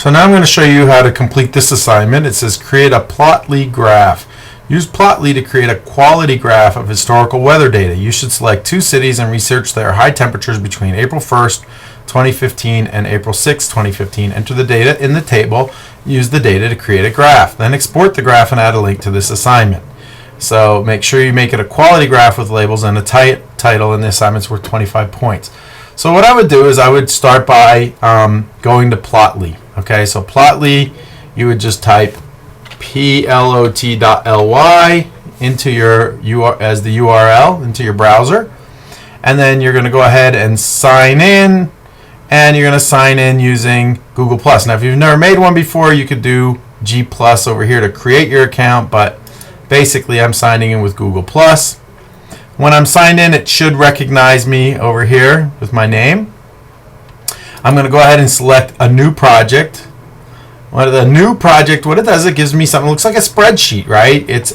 So now I'm going to show you how to complete this assignment. It says create a Plotly graph. Use Plotly to create a quality graph of historical weather data. You should select 2 cities and research their high temperatures between April 1st, 2015 and April 6, 2015. Enter the data in the table. Use the data to create a graph. Then export the graph and add a link to this assignment. So make sure you make it a quality graph with labels and a title, and the assignment's worth 25 points. So what I would do is I would start by going to Plotly. Okay, so Plotly, you would just type plot.ly into your as the URL into your browser, and then you're going to go ahead and sign in, and you're going to sign in using Google+. Now, if you've never made one before, you could do G+ over here to create your account, but basically I'm signing in with Google+. When I'm signed in, it should recognize me over here with my name. I'm going to go ahead and select a new project. What it does, it gives me something that looks like a spreadsheet, right? It's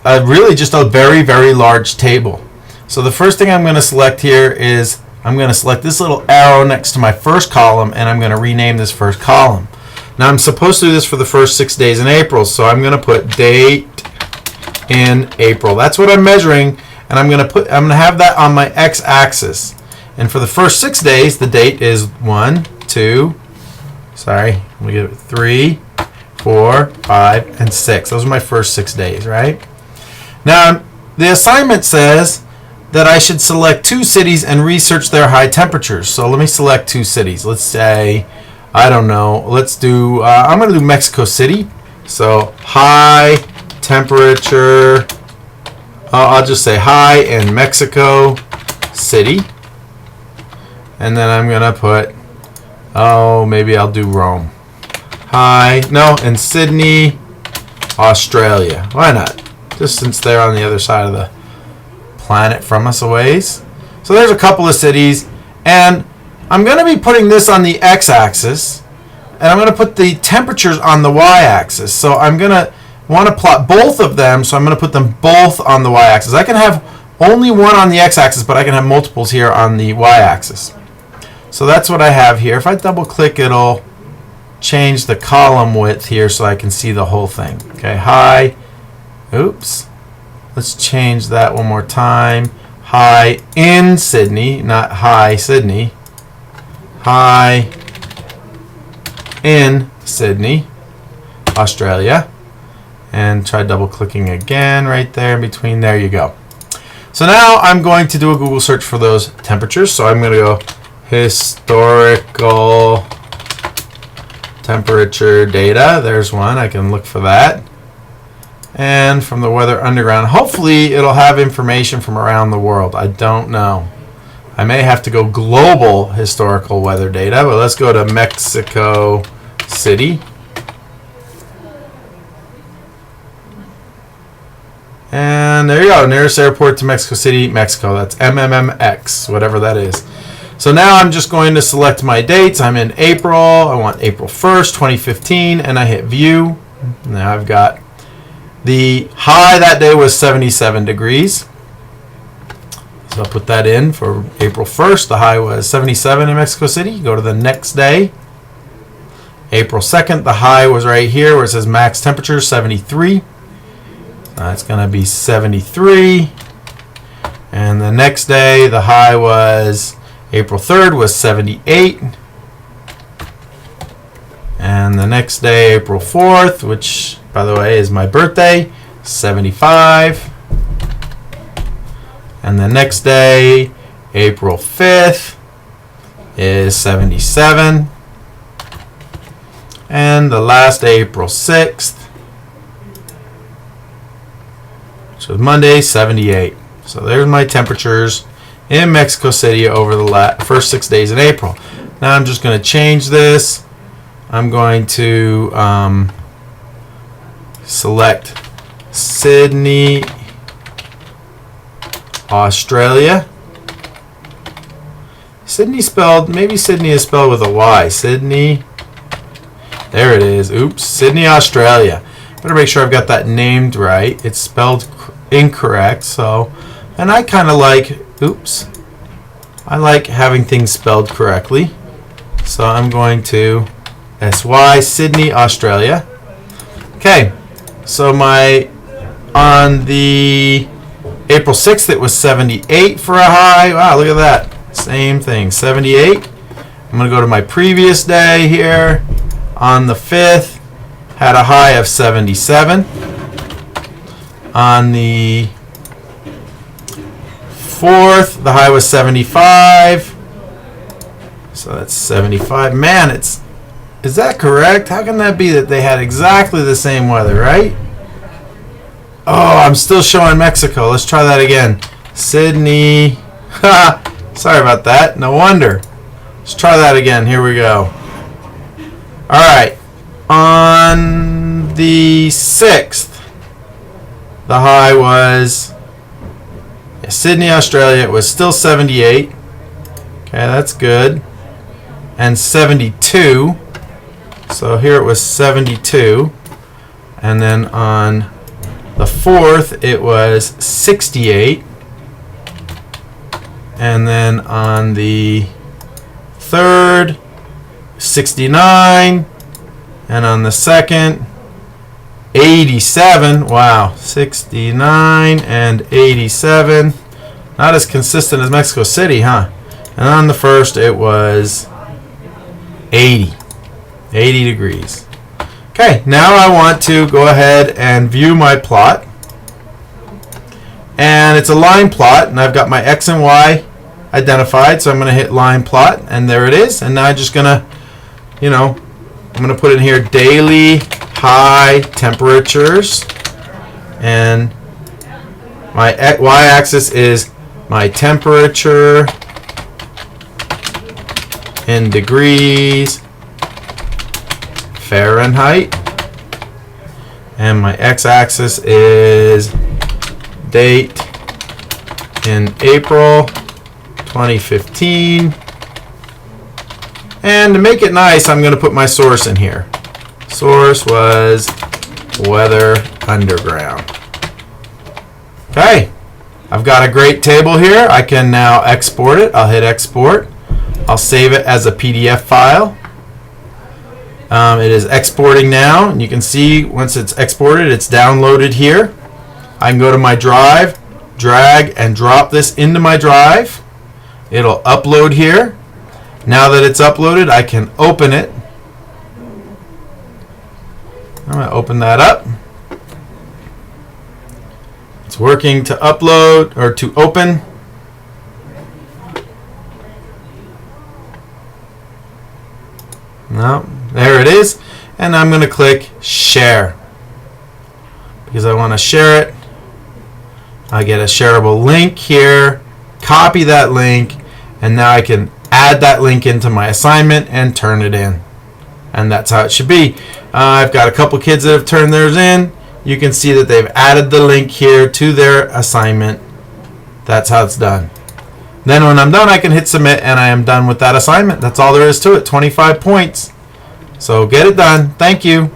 really just a very, very large table. So the first thing I'm going to select here is I'm going to select this little arrow next to my first column, and I'm going to rename this first column. Now I'm supposed to do this for the first 6 days in April, so I'm going to put date in April. That's what I'm measuring, and I'm going to have that on my x-axis. And for the first 6 days, the date is 3, 4, 5, and 6. Those are my first 6 days, right? Now, the assignment says that I should select 2 cities and research their high temperatures. So let me select 2 cities. Let's say, I don't know, let's do, I'm going to do Mexico City. So high temperature, I'll just say high in Mexico City. And then I'm going to put, maybe I'll do Rome. In Sydney, Australia. Why not? Just since they're on the other side of the planet from us a ways. So there's a couple of cities, and I'm going to be putting this on the x-axis, and I'm going to put the temperatures on the y-axis. So I'm going to want to plot both of them, so I'm going to put them both on the y-axis. I can have only one on the x-axis, but I can have multiples here on the y-axis. So that's what I have here. If I double click, it'll change the column width here so I can see the whole thing. Okay, high, let's change that one more time. High in Sydney, not high Sydney. High in Sydney, Australia. And try double clicking again right there in between. There you go. So now I'm going to do a Google search for those temperatures. So I'm going to go historical temperature data. There's one. I can look for that. And from the Weather Underground, hopefully it'll have information from around the world. I don't know. I may have to go global historical weather data, but let's go to Mexico City. And there you go, nearest airport to Mexico City, Mexico. That's MMMX, whatever that is. So now I'm just going to select my dates. I'm in April. I want April 1st, 2015, and I hit view. Now I've got the high that day was 77 degrees. So I'll put that in for April 1st. The high was 77 in Mexico City. Go to the next day. April 2nd, the high was right here where it says max temperature, 73. It's going to be 73. And the next day, the high was April 3rd was 78. And the next day, April 4th, which, by the way, is my birthday, 75. And the next day, April 5th, is 77. And the last day, April 6th, which was Monday, 78. So there's my temperatures in Mexico City over the first 6 days in April. Now I'm just going to change this. I'm going to select Sydney, Australia. Maybe Sydney is spelled with a Y. Sydney. There it is. Oops. Sydney, Australia. Better make sure I've got that named right. It's spelled incorrect. And I kind of like, I like having things spelled correctly. So I'm going to SY, Sydney, Australia. Okay, so on the April 6th, it was 78 for a high. Wow, look at that. Same thing, 78. I'm going to go to my previous day here. On the 5th, had a high of 77. On the 4th, the high was 75. So that's 75. Man, is that correct? How can that be that they had exactly the same weather, right? Oh, I'm still showing Mexico. Let's try that again. Sydney. Sorry about that. No wonder. Let's try that again. Here we go. All right. On the 6th, the high was Sydney, Australia. It was still 78. Okay, that's good. And 72. So here it was 72. And then on the 4th, it was 68. And then on the 3rd, 69. And on the 2nd, 87. Wow, 69 and 87. Not as consistent as Mexico City, huh? And on the 1st, it was 80. 80 degrees. Okay, now I want to go ahead and view my plot. And it's a line plot, and I've got my X and Y identified, so I'm going to hit line plot, and there it is. And now I'm just going to, I'm going to put in here daily high temperatures, and my y-axis is my temperature in degrees Fahrenheit, and my x-axis is date in April 2015. And to make it nice, I'm going to put my source in here. Source was Weather Underground. Okay, I've got a great table here. I can now export it. I'll hit export. I'll save it as a PDF file. It is exporting now, and you can see once it's exported, it's downloaded here. I can go to my drive, drag and drop this into my drive. It'll upload here. Now that it's uploaded, I can open it. I'm going to open that up. It's working to upload or to open. No, there it is. And I'm going to click share because I want to share it. I get a shareable link here, copy that link, and now I can add that link into my assignment and turn it in. And that's how it should be. I've got a couple kids that have turned theirs in. You can see that they've added the link here to their assignment. That's how it's done. Then when I'm done, I can hit submit, and I am done with that assignment. That's all there is to it, 25 points. So get it done. Thank you.